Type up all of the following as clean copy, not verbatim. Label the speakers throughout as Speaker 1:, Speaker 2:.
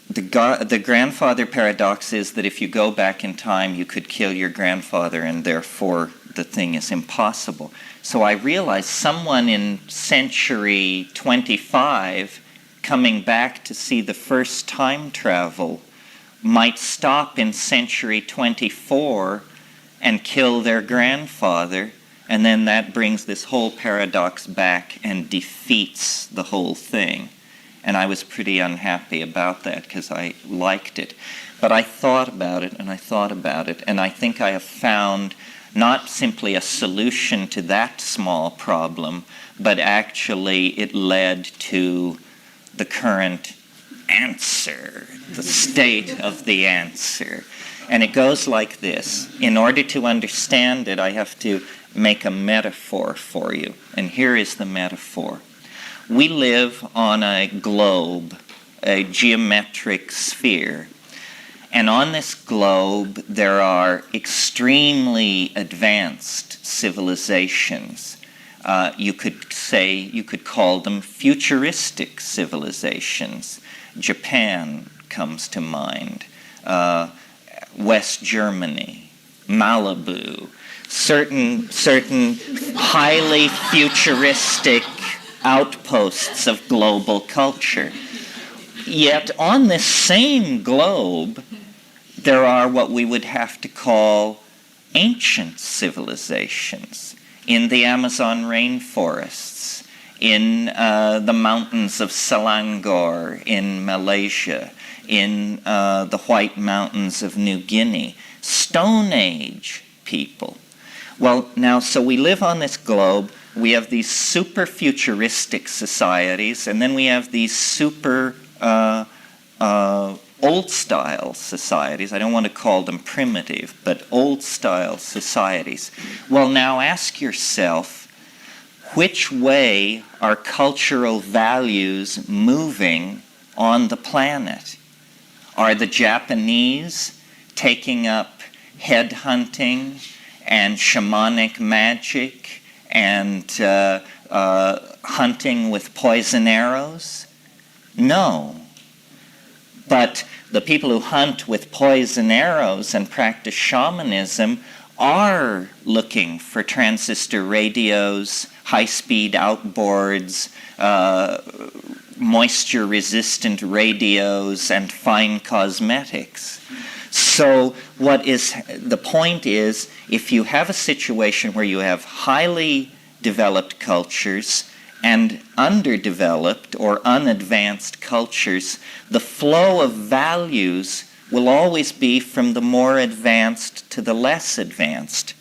Speaker 1: the grandfather paradox is that if you go back in time, you could kill your grandfather, and therefore the thing is impossible. So I realized someone in century 25 coming back to see the first time travel might stop in century 24 and kill their grandfather, and then that brings this whole paradox back and defeats the whole thing. And I was pretty unhappy about that because I liked it. But I thought about it, and I thought about it, and I think I have found not simply a solution to that small problem, but actually it led to the current answer, the state of the answer. And it goes like this. In order to understand it, I have to make a metaphor for you. And here is the metaphor. We live on a globe, a geometric sphere. And on this globe, there are extremely advanced civilizations. You could call them futuristic civilizations. Japan comes to mind. West Germany, Malibu, certain highly futuristic outposts of global culture. Yet on this same globe, there are what we would have to call ancient civilizations in the Amazon rainforests, in the mountains of Selangor in Malaysia, in the White Mountains of New Guinea, Stone Age people. Well, now, so we live on this globe. We have these super futuristic societies, and then we have these super old-style societies. I don't want to call them primitive, but old-style societies. Well, now ask yourself, which way are cultural values moving on the planet? Are the Japanese taking up headhunting and shamanic magic and hunting with poison arrows? No. But the people who hunt with poison arrows and practice shamanism are looking for transistor radios, high-speed outboards, moisture-resistant radios, and fine cosmetics. So the point is, if you have a situation where you have highly developed cultures and underdeveloped or unadvanced cultures, the flow of values will always be from the more advanced to the less advanced.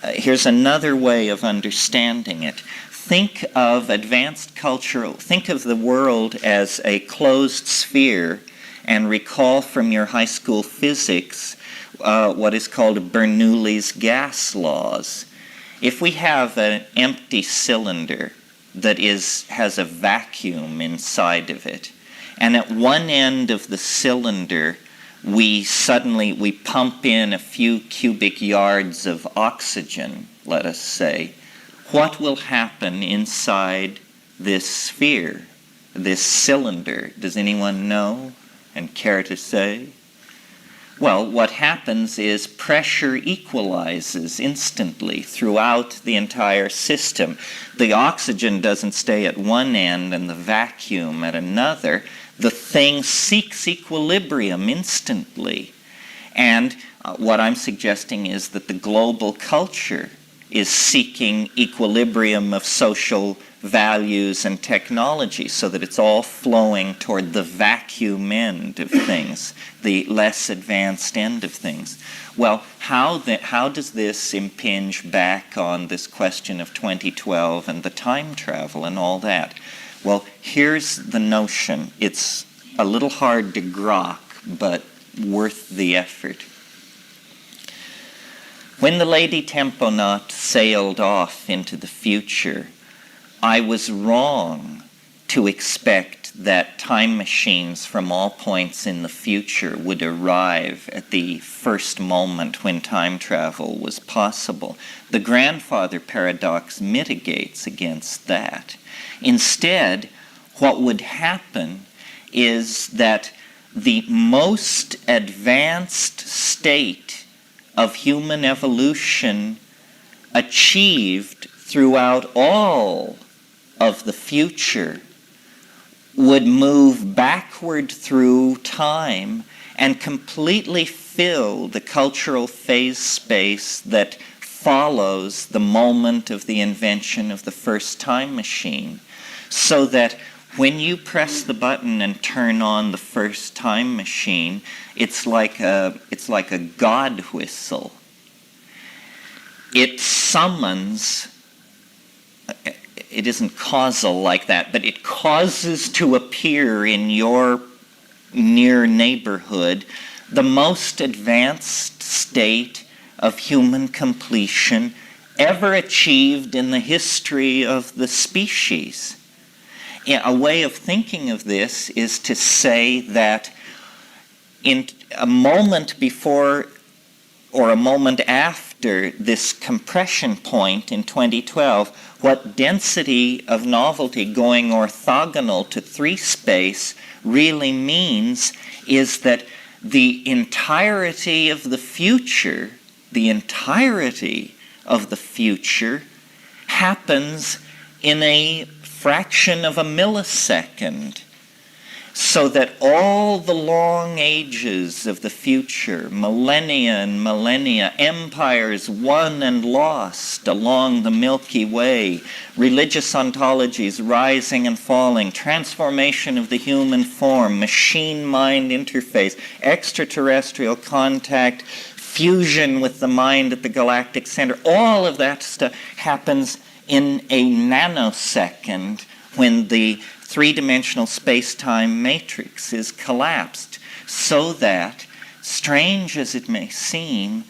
Speaker 1: Here's another way of understanding it. Think of think of the world as a closed sphere, and recall from your high school physics what is called Bernoulli's gas laws. If we have an empty cylinder that has a vacuum inside of it, and at one end of the cylinder we pump in a few cubic yards of oxygen, let us say, what will happen inside this sphere, this cylinder? Does anyone know and care to say? Well, what happens is pressure equalizes instantly throughout the entire system. The oxygen doesn't stay at one end and the vacuum at another. The thing seeks equilibrium instantly. And what I'm suggesting is that the global culture is seeking equilibrium of social values and technology so that it's all flowing toward the vacuum end of things, the less advanced end of things. Well, how does this impinge back on this question of 2012 and the time travel and all that? Well, here's the notion. It's a little hard to grok, but worth the effort. When the Lady Temponaut sailed off into the future, I was wrong to expect that time machines from all points in the future would arrive at the first moment when time travel was possible. The grandfather paradox mitigates against that. Instead, what would happen is that the most advanced state of human evolution achieved throughout all of the future would move backward through time and completely fill the cultural phase space that follows the moment of the invention of the first time machine. So that when you press the button and turn on the first time machine, it's like a God whistle. It summons, it isn't causal like that, but it causes to appear in your near neighborhood the most advanced state of human completion ever achieved in the history of the species. A way of thinking of this is to say that in a moment before or a moment after this compression point in 2012, what density of novelty going orthogonal to 3 space really means is that the entirety of the future happens in a fraction of a millisecond, so that all the long ages of the future, millennia and millennia, empires won and lost along the Milky Way, religious ontologies rising and falling, transformation of the human form, machine-mind interface, extraterrestrial contact, fusion with the mind at the galactic center, all of that stuff happens in a nanosecond when the three-dimensional space-time matrix is collapsed, so that, strange as it may seem,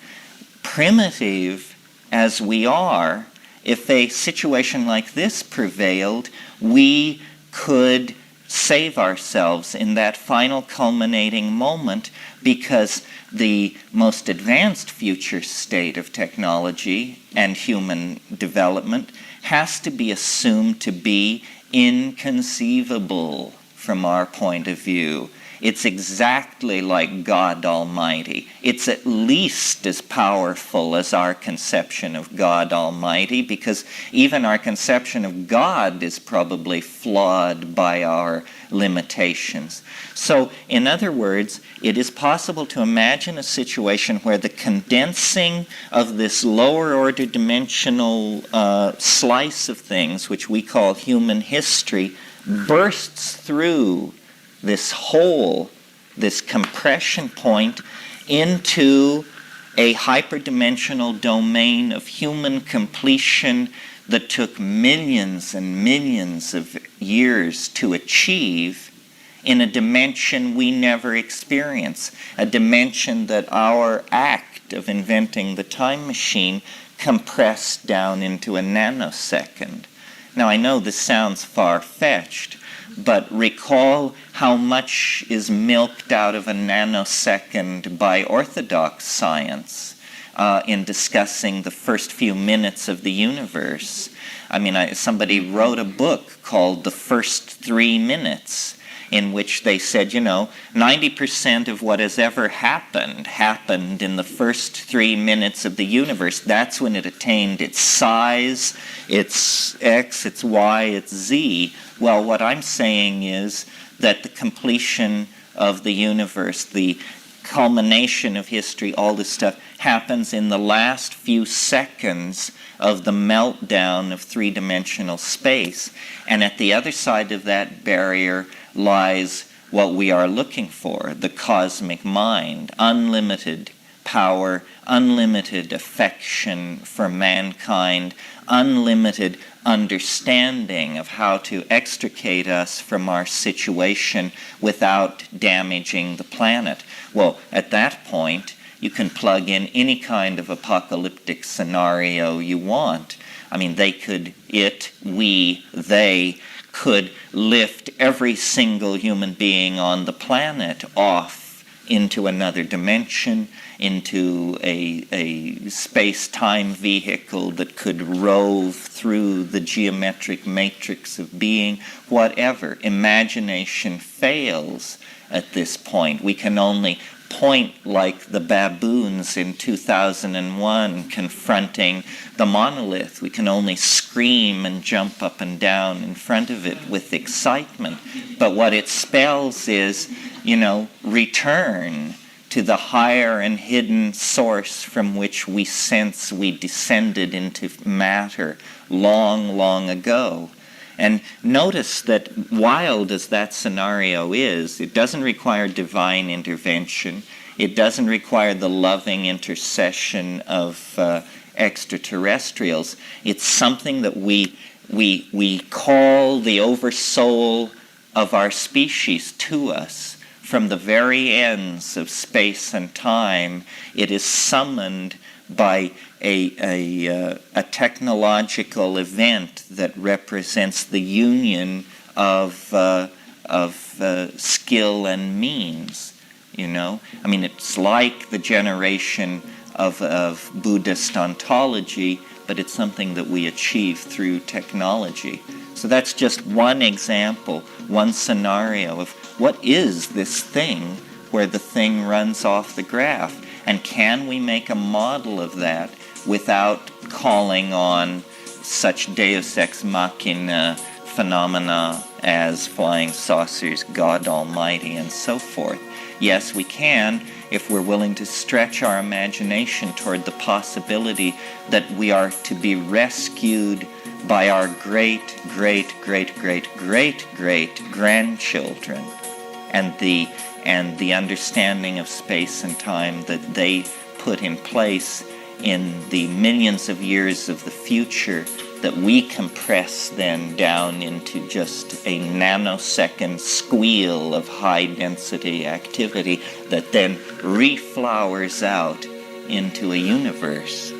Speaker 1: primitive as we are, if a situation like this prevailed, we could save ourselves in that final culminating moment, because the most advanced future state of technology and human development has to be assumed to be inconceivable from our point of view. It's exactly like God Almighty. It's at least as powerful as our conception of God Almighty, because even our conception of God is probably flawed by our limitations. So, in other words, it is possible to imagine a situation where the condensing of this lower order dimensional slice of things, which we call human history, bursts through this hole, this compression point, into a hyperdimensional domain of human completion that took millions and millions of years to achieve in a dimension we never experience, a dimension that our act of inventing the time machine compressed down into a nanosecond. Now, I know this sounds far-fetched, but recall how much is milked out of a nanosecond by orthodox science in discussing the first few minutes of the universe. I mean, somebody wrote a book called The First 3 Minutes, in which they said, 90% of what has ever happened in the first 3 minutes of the universe. That's when it attained its size, its X, its Y, its Z. Well, what I'm saying is that the completion of the universe, the culmination of history, all this stuff, happens in the last few seconds of the meltdown of three-dimensional space. And at the other side of that barrier lies what we are looking for, the cosmic mind, unlimited power, unlimited affection for mankind, unlimited understanding of how to extricate us from our situation without damaging the planet. Well, at that point, you can plug in any kind of apocalyptic scenario you want. I mean, they could lift every single human being on the planet off into another dimension, into a space-time vehicle that could rove through the geometric matrix of being, whatever. Imagination fails at this point. We can only point like the baboons in 2001 confronting the monolith. We can only scream and jump up and down in front of it with excitement. But what it spells is, return to the higher and hidden source from which we sense we descended into matter long, long ago. And notice that wild as that scenario is, it doesn't require divine intervention. It doesn't require the loving intercession of extraterrestrials. It's something that we call the oversoul of our species to us. From the very ends of space and time, it is summoned by a technological event that represents the union of skill and means. It's like the generation of Buddhist ontology, but it's something that we achieve through technology. So that's just one example, one scenario of what is this thing where the thing runs off the graph. And can we make a model of that without calling on such deus ex machina phenomena as flying saucers, God Almighty, and so forth? Yes, we can if we're willing to stretch our imagination toward the possibility that we are to be rescued by our great, great, great, great, great, great grandchildren, and the understanding of space and time that they put in place in the millions of years of the future, that we compress then down into just a nanosecond squeal of high-density activity that then reflowers out into a universe